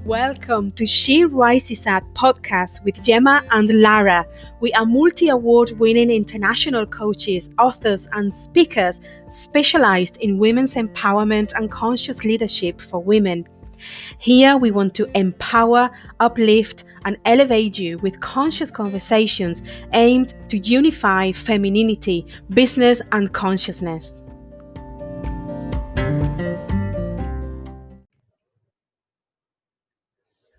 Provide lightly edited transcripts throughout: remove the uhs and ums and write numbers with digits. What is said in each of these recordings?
Welcome to She Rises Up podcast with Gemma and Lara. We are multi-award winning international coaches, authors and speakers specialized in women's empowerment and conscious leadership for women. Here we want to empower, uplift and elevate you with conscious conversations aimed to unify femininity, business and consciousness.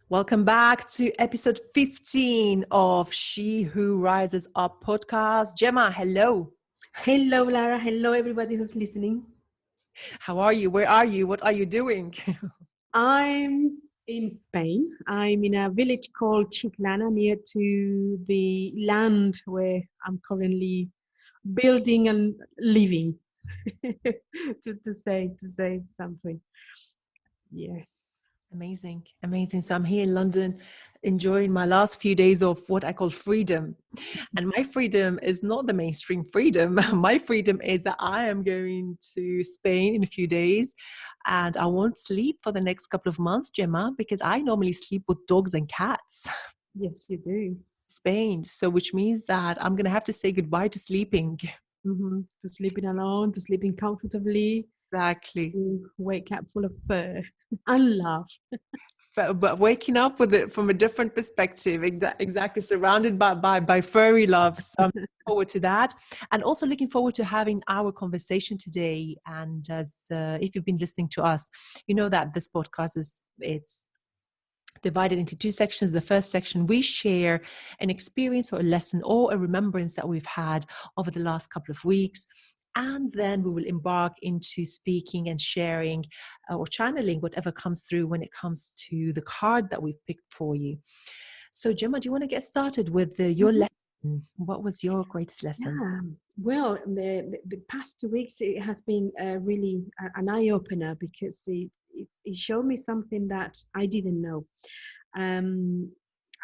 Welcome back to episode 15 of She Who Rises Up podcast. Gemma, hello. Hello, Lara. Hello, everybody who's listening. How are you? Where are you? What are you doing? I'm in Spain. I'm in a village called Chiclana near to the land where I'm currently building and living. to say something. Yes. Amazing. So I'm here in London enjoying my last few days of what I call freedom. And my freedom is not the mainstream freedom. My freedom is that I am going to Spain in a few days and I won't sleep for the next couple of months, Gemma, because I normally sleep with dogs and cats. Yes, you do. Spain. So which means that I'm going to have to say goodbye to sleeping. To sleeping alone, to sleeping comfortably. Exactly. To wake up full of fur and love. But waking up with it from a different perspective, exactly surrounded by furry love. So I'm looking forward to that, and also looking forward to having our conversation today. And as if you've been listening to us, you know that this podcast it's divided into two sections. The first section, we share an experience or a lesson or a remembrance that we've had over the last couple of weeks. And then we will embark into speaking and sharing or channeling whatever comes through when it comes to the card that we've picked for you. So, Gemma, do you want to get started with your lesson? What was your greatest lesson? Yeah. Well, the past 2 weeks, it has been really an eye-opener because it showed me something that I didn't know. I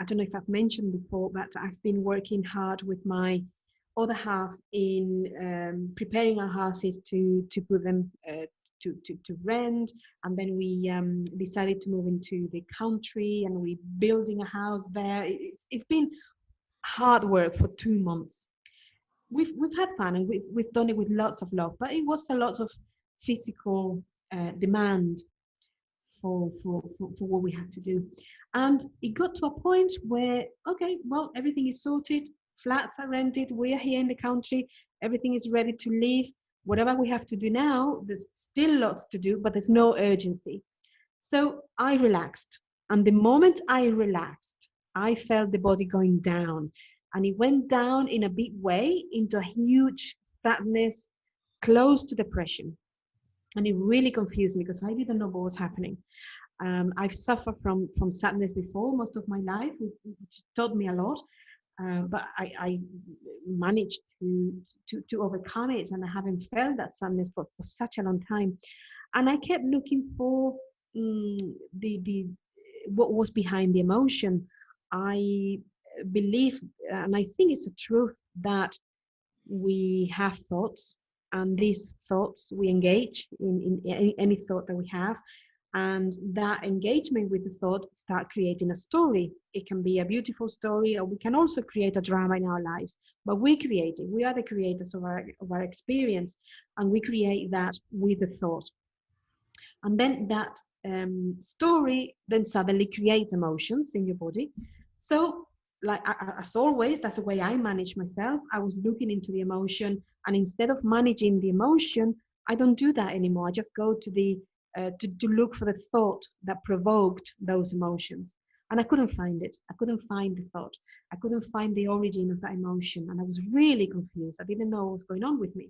don't know if I've mentioned before, but I've been working hard with my other half in preparing our houses to put them to rent, and then we decided to move into the country, and we building a house there. It's been hard work for 2 months. We've had fun, and we've done it with lots of love, but it was a lot of physical demand for what we had to do. And it got to a point where, okay, well, everything is sorted, flats are rented, we are here in the country, everything is ready to leave. Whatever we have to do now, there's still lots to do, but there's no urgency. So I relaxed. And the moment I relaxed, I felt the body going down. And it went down in a big way into a huge sadness, close to depression. And it really confused me because I didn't know what was happening. I've suffered from sadness before most of my life, which taught me a lot. But I managed to overcome it, and I haven't felt that sadness for such a long time. And I kept looking for the what was behind the emotion. I believe, and I think it's a truth, that we have thoughts, and these thoughts we engage in any thought that we have, and that engagement with the thought start creating a story. It can be a beautiful story, or we can also create a drama in our lives, but we create it. We are the creators of our experience, and we create that with the thought, and then that story then suddenly creates emotions in your body. So, like, as always, that's the way I manage myself. I was looking into the emotion, and instead of managing the emotion, I don't do that anymore. I just go to the to look for the thought that provoked those emotions, and I couldn't find it. I couldn't find the thought. I couldn't find the origin of that emotion, and I was really confused. I didn't know what was going on with me,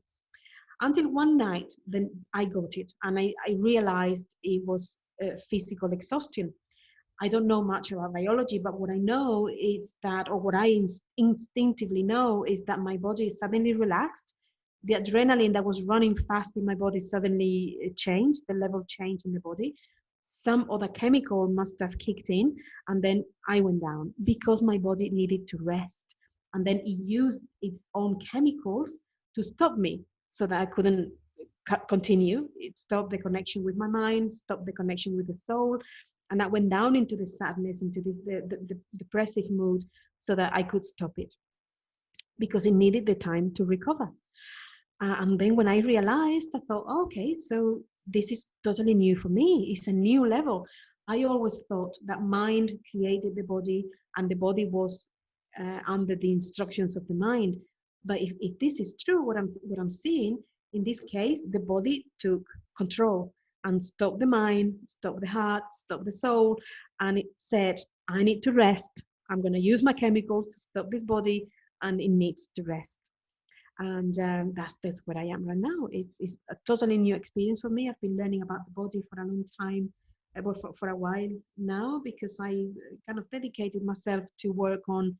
until one night. Then I got it, and I realized it was physical exhaustion. I don't know much about biology, but what I know is that, or what I instinctively know, is that my body is suddenly relaxed. The adrenaline that was running fast in my body suddenly changed, the level changed in the body. Some other chemical must have kicked in, and then I went down because my body needed to rest. And then it used its own chemicals to stop me so that I couldn't continue. It stopped the connection with my mind, stopped the connection with the soul, And I went down into the sadness, into this the depressive mood, so that I could stop it, because it needed the time to recover. And then when I realized, I thought, okay, so this is totally new for me. It's a new level. I always thought that mind created the body and the body was under the instructions of the mind. But if this is true, what I'm seeing, in this case, the body took control and stopped the mind, stopped the heart, stopped the soul, and it said, I need to rest. I'm going to use my chemicals to stop this body, and it needs to rest. And that's where I am right now. It's a totally new experience for me. I've been learning about the body for a long time, for a while now, because I kind of dedicated myself to work on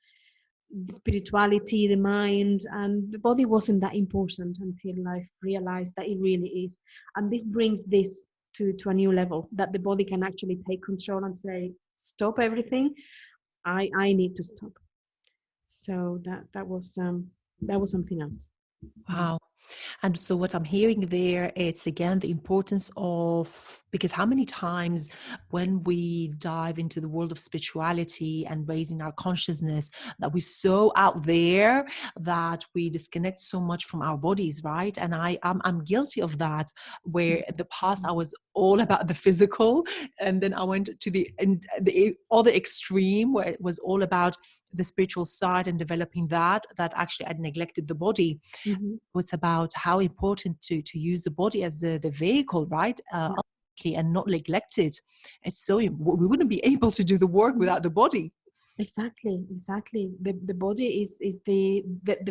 the spirituality, the mind, and the body wasn't that important until I realized that it really is. And this brings this to a new level, that the body can actually take control and say, stop everything. I need to stop. So that was something else. Wow. And so what I'm hearing there, it's again the importance of, because how many times when we dive into the world of spirituality and raising our consciousness, that we're so out there that we disconnect so much from our bodies, right? And I'm guilty of that, where in the past I was all about the physical, and then I went to the other extreme where it was all about the spiritual side and developing that actually I neglected the body. Mm-hmm. Was about how important to use the body as the vehicle, right? Ultimately, and not neglect it. It's so we wouldn't be able to do the work without the body. Exactly. The body is the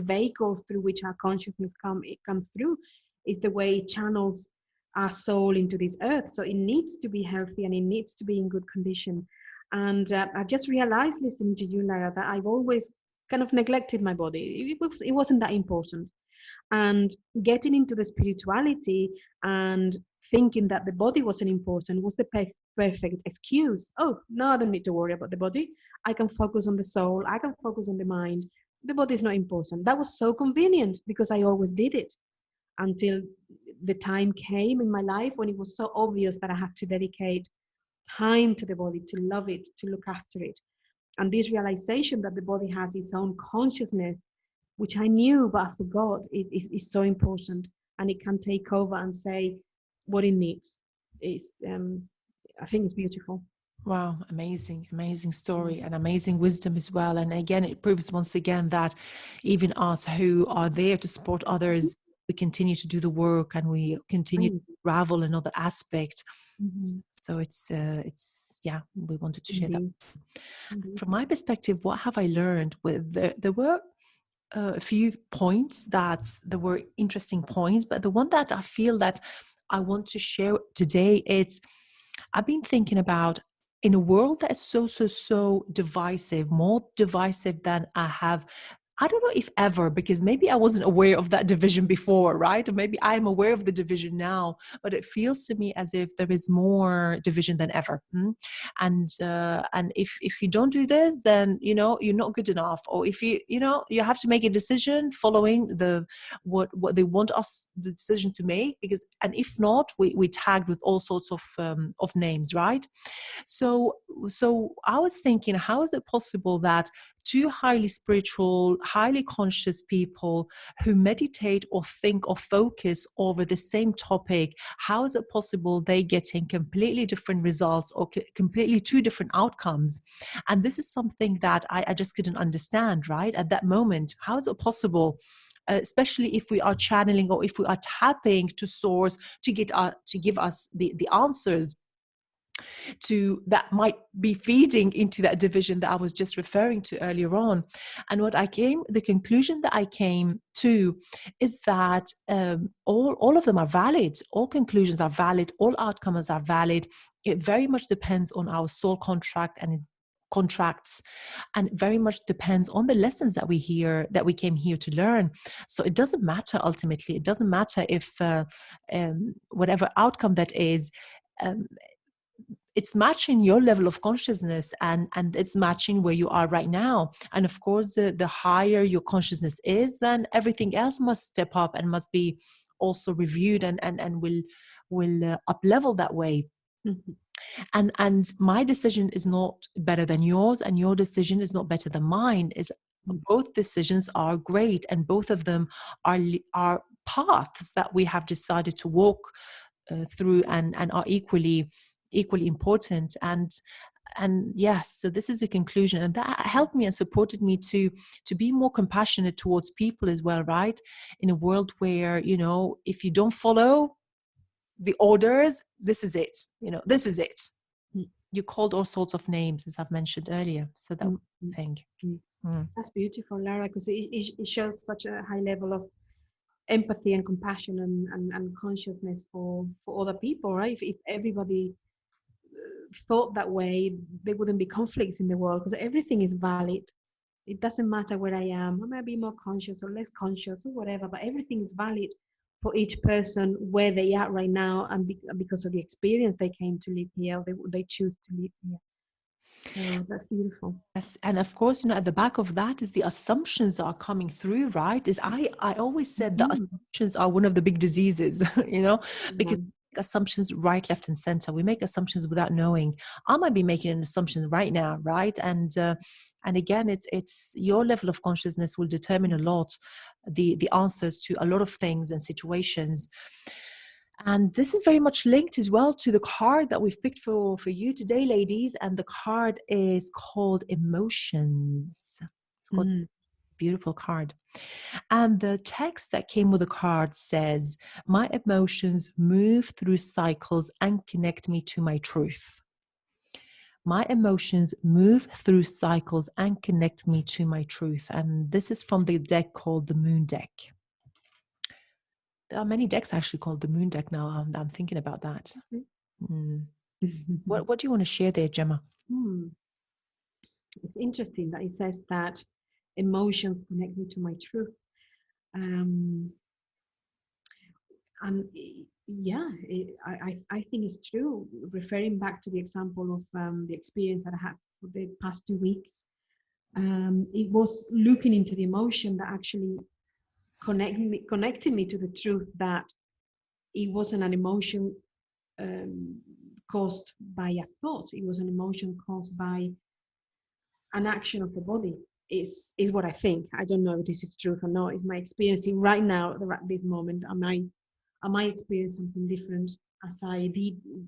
vehicle through which our consciousness come through, is the way it channels our soul into this earth. So it needs to be healthy and it needs to be in good condition. And I just realized, listening to you, Lara, that I've always kind of neglected my body. It wasn't that important. And getting into the spirituality and thinking that the body wasn't important was the perfect excuse. Oh, no, I don't need to worry about the body. I can focus on the soul. I can focus on the mind. The body is not important. That was so convenient because I always did it, until the time came in my life when it was so obvious that I had to dedicate time to the body, to love it, to look after it. And this realization that the body has its own consciousness, which I knew but I forgot, is so important, and it can take over and say what it needs. I think it's beautiful. Wow, amazing story and amazing wisdom as well. And again, it proves once again that even us who are there to support others, we continue to do the work and we continue to unravel another aspect. Mm-hmm. So it's yeah, we wanted to share that. Indeed. From my perspective, what have I learned? There were a few points that there were interesting points, but the one that I feel that I want to share today, I've been thinking about, in a world that is so divisive, more divisive than I don't know if ever, because maybe I wasn't aware of that division before, right? Or maybe I'm aware of the division now, but it feels to me as if there is more division than ever. And if you don't do this, then you're not good enough. Or if you have to make a decision following what they want us the decision to make, and if not, we tagged with all sorts of names, right? So I was thinking, how is it possible that two highly spiritual, highly conscious people who meditate or think or focus over the same topic, how is it possible they getting completely different results or completely two different outcomes? And this is something that I just couldn't understand, right? At that moment, how is it possible? Especially if we are channeling or if we are tapping to source to give us the answers that might be feeding into that division that I was just referring to earlier on. And the conclusion that I came to is that all of them are valid. All conclusions are valid. All outcomes are valid. It very much depends on our soul contracts, and very much depends on the lessons that we came here to learn. So it doesn't matter ultimately. It doesn't matter if whatever outcome that is, it's matching your level of consciousness and it's matching where you are right now. And of course, the higher your consciousness is, then everything else must step up and must be also reviewed and will up level that way. Mm-hmm. And my decision is not better than yours, and your decision is not better than mine. Is both decisions are great, and both of them are paths that we have decided to walk through, and are equally important. And yes, so this is a conclusion, and that helped me and supported me to be more compassionate towards people as well, right? In a world where, if you don't follow the orders, this is it, this is it. You called all sorts of names, as I've mentioned earlier, so that thing. That's beautiful, Lara, because it shows such a high level of empathy and compassion and consciousness for other people, right? If everybody thought that way, there wouldn't be conflicts in the world, because everything is valid. It doesn't matter where I am. I might be more conscious or less conscious or whatever, but everything is valid for each person where they are right now, and because of the experience they came to live here, they choose to live here. So that's beautiful. Yes, and of course, at the back of that is the assumptions are coming through, right? I always said that assumptions are one of the big diseases, because assumptions right, left, and center. We make assumptions without knowing. I might be making an assumption right now, right? And again, it's your level of consciousness will determine a lot the answers to a lot of things and situations. And this is very much linked as well to the card that we've picked for you today, ladies. And the card is called Emotions. It's called beautiful card. And the text that came with the card says, my emotions move through cycles and connect me to my truth. My emotions move through cycles and connect me to my truth. And this is from the deck called the Moon Deck. There are many decks actually called the Moon Deck now. I'm thinking about that. What do you want to share there, Gemma? It's interesting that it says that emotions connect me to my truth. And yeah, I think it's true. Referring back to the example of the experience that I had for the past 2 weeks, it was looking into the emotion that actually connected me to the truth that it wasn't an emotion caused by a thought. It was an emotion caused by an action of the body. Is what I think. I don't know if this is true or not. It's my experiencing right now at this moment. I might experience something different as I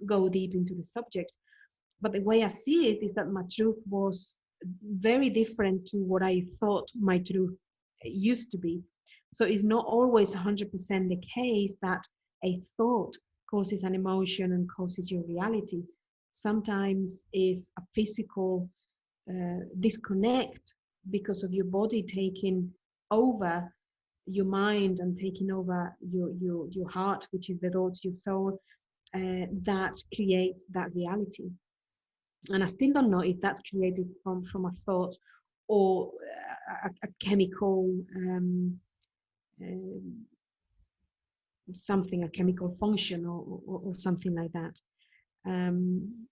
go deep into the subject. But the way I see it is that my truth was very different to what I thought my truth used to be. So it's not always 100% the case that a thought causes an emotion and causes your reality. Sometimes it's a physical disconnect because of your body taking over your mind and taking over your heart, which is the road to your soul, that creates that reality. And I still don't know if that's created from a thought or a chemical something, a chemical function or something like that.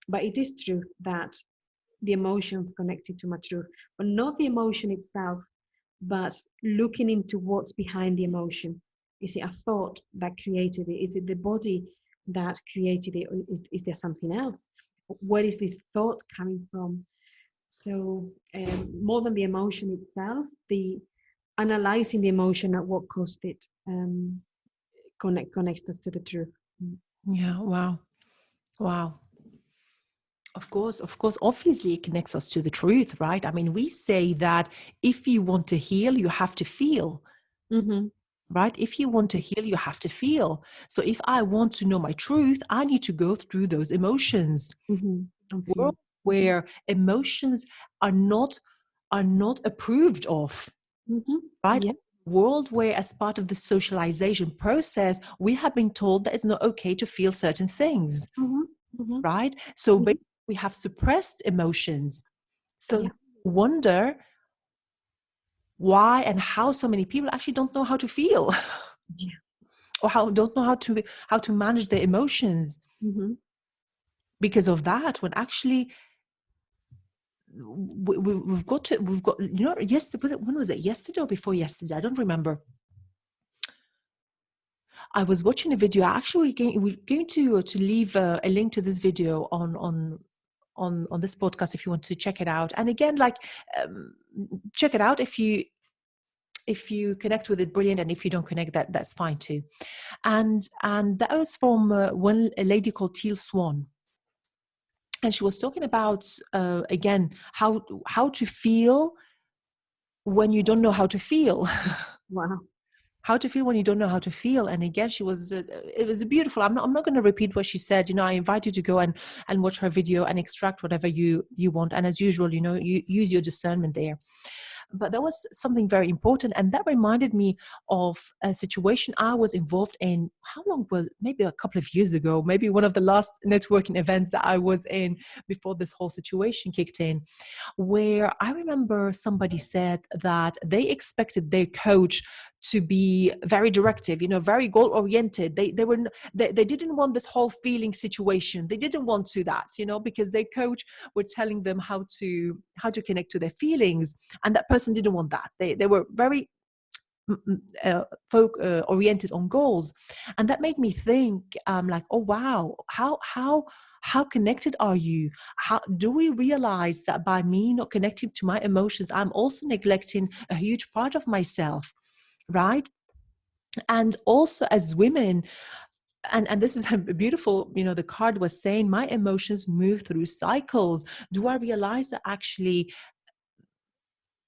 But it is true that the emotions connected to my truth, but not the emotion itself, but looking into what's behind the emotion. Is it a thought that created it? Is it the body that created it? Or is there something else? Where is this thought coming from? So more than the emotion itself, the analyzing the emotion at what caused it connects us to the truth. Yeah, wow. Of course, obviously it connects us to the truth, right? I mean, we say that if you want to heal, you have to feel, right? If you want to heal, you have to feel. So if I want to know my truth, I need to go through those emotions. A world where emotions are not approved of, right? Yeah. World where, as part of the socialization process, we have been told that it's not okay to feel certain things, right? So basically, we have suppressed emotions. So wonder why and how so many people actually don't know how to feel, or don't know how to manage their emotions. Because of that, when actually we've got yesterday, when was it? Yesterday or before yesterday? I don't remember. I was watching a video. Actually, we're going to leave a link to this video on this podcast if you want to check it out. And again, like check it out if you connect with it, brilliant, and if you don't connect, that's fine too. And that was from a lady called Teal Swan, and she was talking about again how to feel when you don't know how to feel. Wow. How to feel when you don't know how to feel. And again, she was it was beautiful. I'm not going to repeat what she said. I invite you to go and watch her video and extract whatever you want, and as usual, you use your discernment there. But there was something very important, and that reminded me of a situation I was involved in. How long was it? Maybe a couple of years ago, maybe one of the last networking events that I was in before this whole situation kicked in, where I remember somebody said that they expected their coach to be very directive, very goal oriented. They didn't want this whole feeling situation. They didn't want to that, because their coach were telling them how to connect to their feelings, and that person didn't want that. They were very oriented on goals, and that made me think, like, oh wow, how connected are you? How do we realize that by me not connecting to my emotions, I'm also neglecting a huge part of myself, right? And also as women, and this is beautiful, the card was saying my emotions move through cycles. Do I realize that actually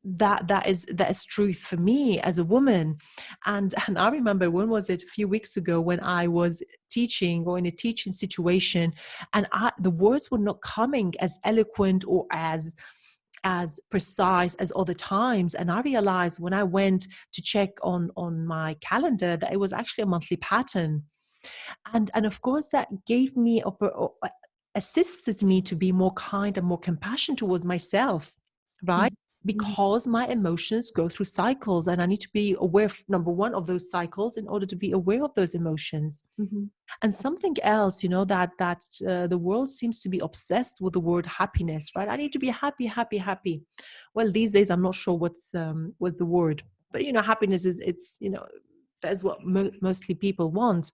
that is truth for me as a woman? And I remember, when was it, a few weeks ago, when I was teaching or in a teaching situation, and the words were not coming as eloquent or as precise as other times. And I realized when I went to check on my calendar that it was actually a monthly pattern. And of course that gave me assisted me to be more kind and more compassionate towards myself, right? Because my emotions go through cycles, and I need to be aware, number one, of those cycles in order to be aware of those emotions. And something else, that the world seems to be obsessed with the word happiness, right? I need to be happy, happy, happy. Well, these days I'm not sure what's the word, but happiness is, it's that's what mostly people want.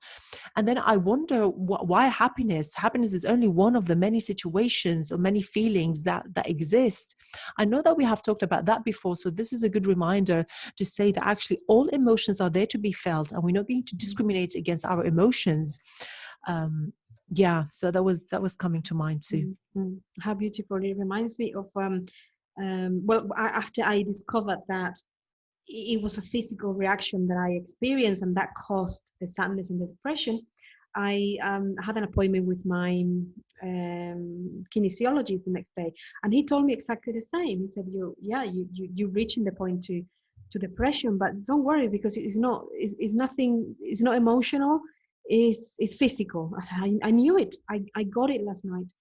And then I wonder why happiness is only one of the many situations or many feelings that exist. I know that we have talked about that before, so this is a good reminder to say that actually all emotions are there to be felt, and we're not going to discriminate against our emotions. So that was coming to mind too. How beautiful. It reminds me of after I discovered that it was a physical reaction that I experienced, and that caused the sadness and the depression. I had an appointment with my kinesiologist the next day, and he told me exactly the same. He said, you're reaching the point to depression, but don't worry, because it's not emotional, it's physical. I said, I knew it. I got it last night.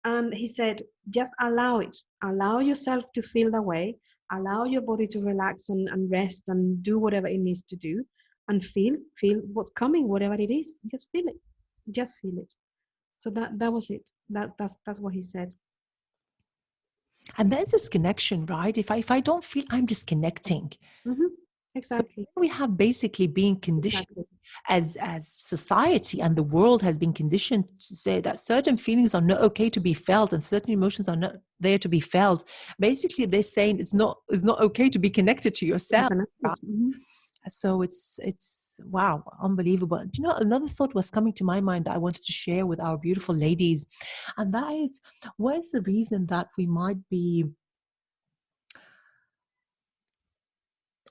And he said, just allow it. Allow yourself to feel that way. Allow your body to relax and rest and do whatever it needs to do, and feel what's coming, whatever it is. Just feel it. Just feel it. So that was it. That's what he said. And there's this connection, right? If I don't feel, I'm disconnecting. Exactly. So we have basically been conditioned as society, and the world has been conditioned to say that certain feelings are not okay to be felt, and certain emotions are not there to be felt. Basically, they're saying it's not okay to be connected to yourself. So it's wow, unbelievable. Another thought was coming to my mind that I wanted to share with our beautiful ladies, and that is, what is the reason that we might be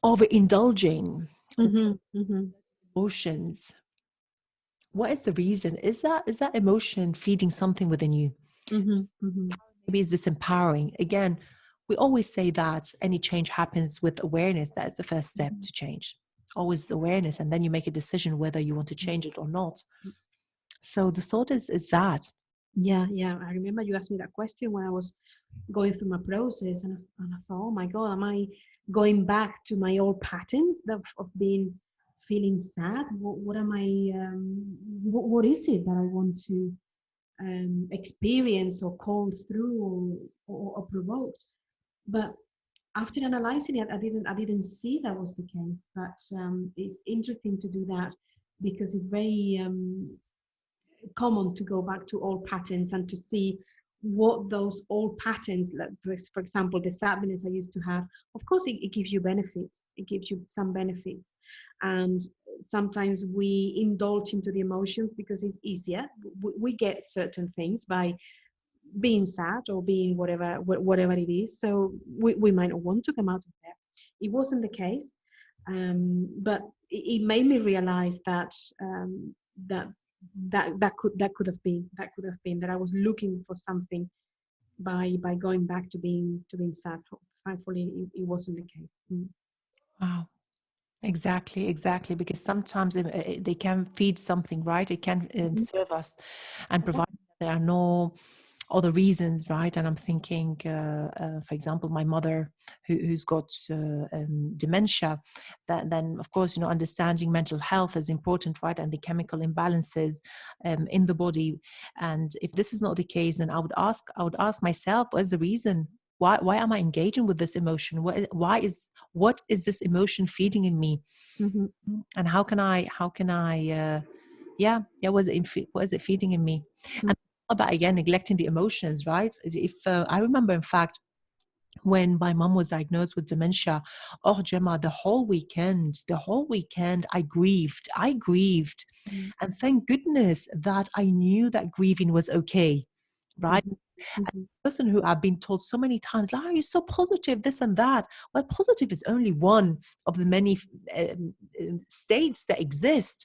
overindulging emotions? What is the reason? Is that emotion feeding something within you? Maybe it's disempowering. Again, we always say that any change happens with awareness. That's the first step to change. Always awareness, and then you make a decision whether you want to change it or not. So the thought is that. Yeah. I remember you asked me that question when I was going through my process, and I thought, oh my God, am I going back to my old patterns of feeling sad? What am I? What is it that I want to experience or call through or provoked? But after analyzing it, I didn't see that was the case. But it's interesting to do that because it's very common to go back to old patterns and to see what those old patterns, like for example, the sadness I used to have. Of course, it gives you benefits. It gives you some benefits, and sometimes we indulge into the emotions because it's easier. We get certain things by being sad or being whatever it is. So we might not want to come out of there. It wasn't the case, but it made me realize that that that could have been that I was looking for something by going back to being sad. Thankfully, it wasn't the case. Wow. Exactly. Because sometimes they can feed something, right? It can Mhm. serve us and provide. There are no other reasons, right? And I'm thinking, for example, my mother, who's got dementia. That then, of course, understanding mental health is important, right? And the chemical imbalances in the body. And if this is not the case, then I would ask myself, what is the reason? Why am I engaging with this emotion? What is this emotion feeding in me? Mhm. And how can I what is it feeding in me? Mhm. And about, again, neglecting the emotions, right? If I remember, in fact, when my mom was diagnosed with dementia, oh, Gemma, the whole weekend I grieved, Mhm. and thank goodness that I knew that grieving was okay, right? Mhm. A Mhm. person who I've been told so many times, Lara, you're so positive, this and that. Well, positive is only one of the many states that exist.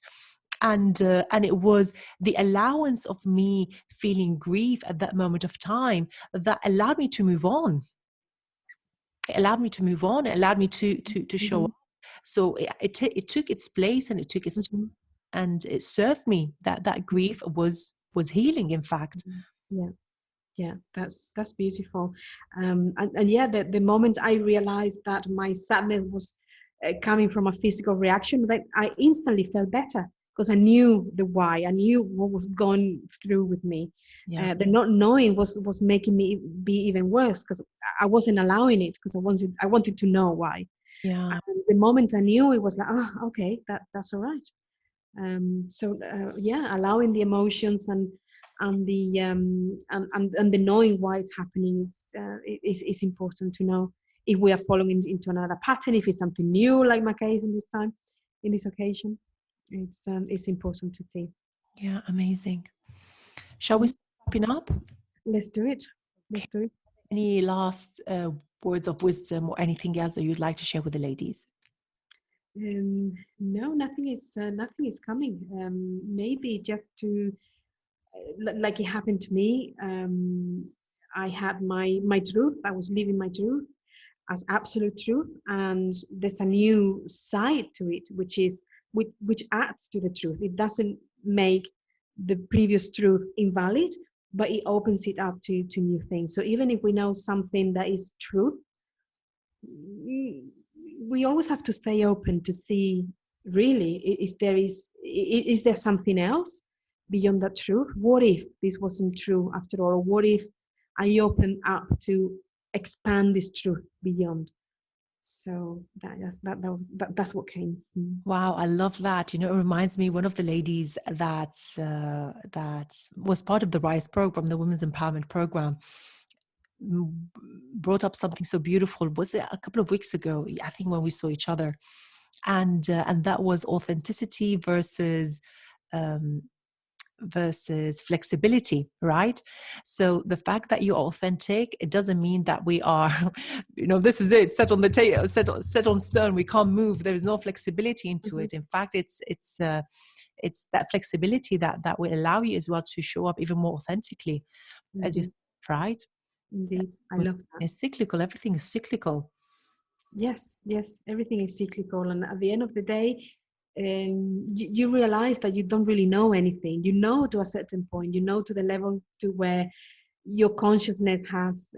And it was the allowance of me feeling grief at that moment of time that allowed me to move on. It allowed me to move on. It allowed me to show up. Mhm. So it took its place, and it took its, Mhm. and it served me. That grief was healing, in fact. Mhm. Yeah. Yeah, that's beautiful. And yeah, the moment I realized that my sadness was coming from a physical reaction, that I instantly felt better because I knew the why. I knew what was going through with me. Yeah, The not knowing was making me be even worse because I wasn't allowing it because I wanted to know why. yeah. And the moment I knew, it was like, okay, that's all right. Yeah, allowing the emotions and the knowing why it's happening is important to know if we are falling into another pattern, if it's something new, like my case in this occasion. It's important to see. Yeah, amazing. Shall we Mhm. start wrapping up? Let's do it. Okay. Let's do it. Any last words of wisdom or anything else that you'd like to share with the ladies? No, nothing is coming. Maybe just to like it happened to me. I had my truth. I was living my truth as absolute truth, and there's a new side to it, which adds to the truth. It doesn't make the previous truth invalid, but it opens it up to new things. So even if we know something that is truth, we always have to stay open to see really is there something else beyond that truth. What if this wasn't true after all? Or what if I open up to expand this truth beyond? So that's what came. Wow, I love that. It reminds me, one of the ladies that was part of the RISE program, the Women's Empowerment Program, m- brought up something so beautiful. Was it a couple of weeks ago? I think, when we saw each other, and that was authenticity um, versus flexibility, right? So the fact that you're authentic, it doesn't mean that we are, this is it, set on the table, set on stone. We can't move. There is no flexibility into Mhm. it. In fact, it's that flexibility that will allow you as well to show up even more authentically, as you Indeed, said, right? indeed, I love that. It's cyclical. Everything is cyclical. Yes, yes, everything is cyclical, and at the end of the day, you realize that you don't really know anything. You know to a certain point. You know to the level to where your consciousness has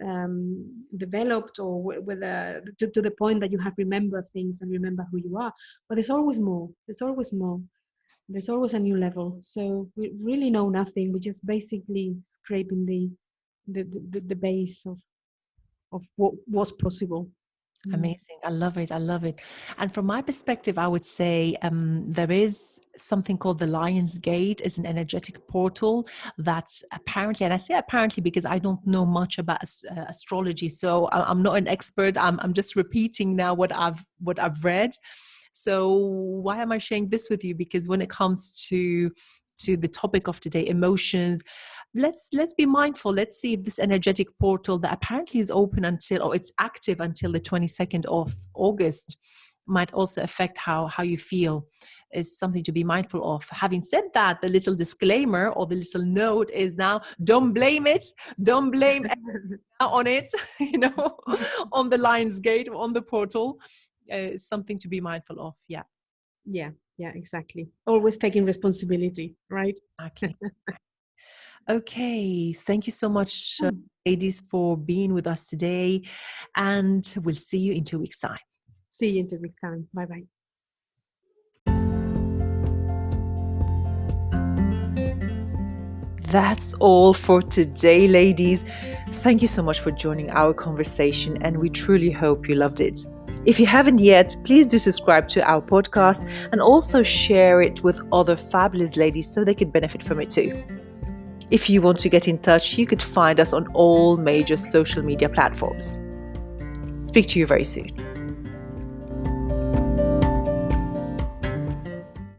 developed, or whether to the point that you have remembered things and remember who you are. But there's always more. There's always more. There's always a new level. So we really know nothing. We're just basically scraping the base of what was possible. Amazing. I love it. I love it. And from my perspective, I would say there is something called the Lion's Gate is an energetic portal that apparently, and I say apparently because I don't know much about astrology, so I'm not an expert. I'm just repeating now what I've read. So why am I sharing this with you? Because when it comes to the topic of today, emotions, let's be mindful. Let's see if this energetic portal that apparently is open until, or it's active until the 22nd of August, might also affect how you feel. Is something to be mindful of. Having said that, the little disclaimer or the little note is now, don't blame it, don't blame on it, on the Lion's Gate, on the portal. Something to be mindful of. Yeah. Yeah, exactly. Always taking responsibility, right? Exactly. Okay, thank you so much, ladies, for being with us today, and we'll see you in 2 weeks' time. See you in 2 weeks' time. Bye-bye. That's all for today, ladies. Thank you so much for joining our conversation, and we truly hope you loved it. If you haven't yet, please do subscribe to our podcast and also share it with other fabulous ladies so they could benefit from it too. If you want to get in touch, you could find us on all major social media platforms. Speak to you very soon.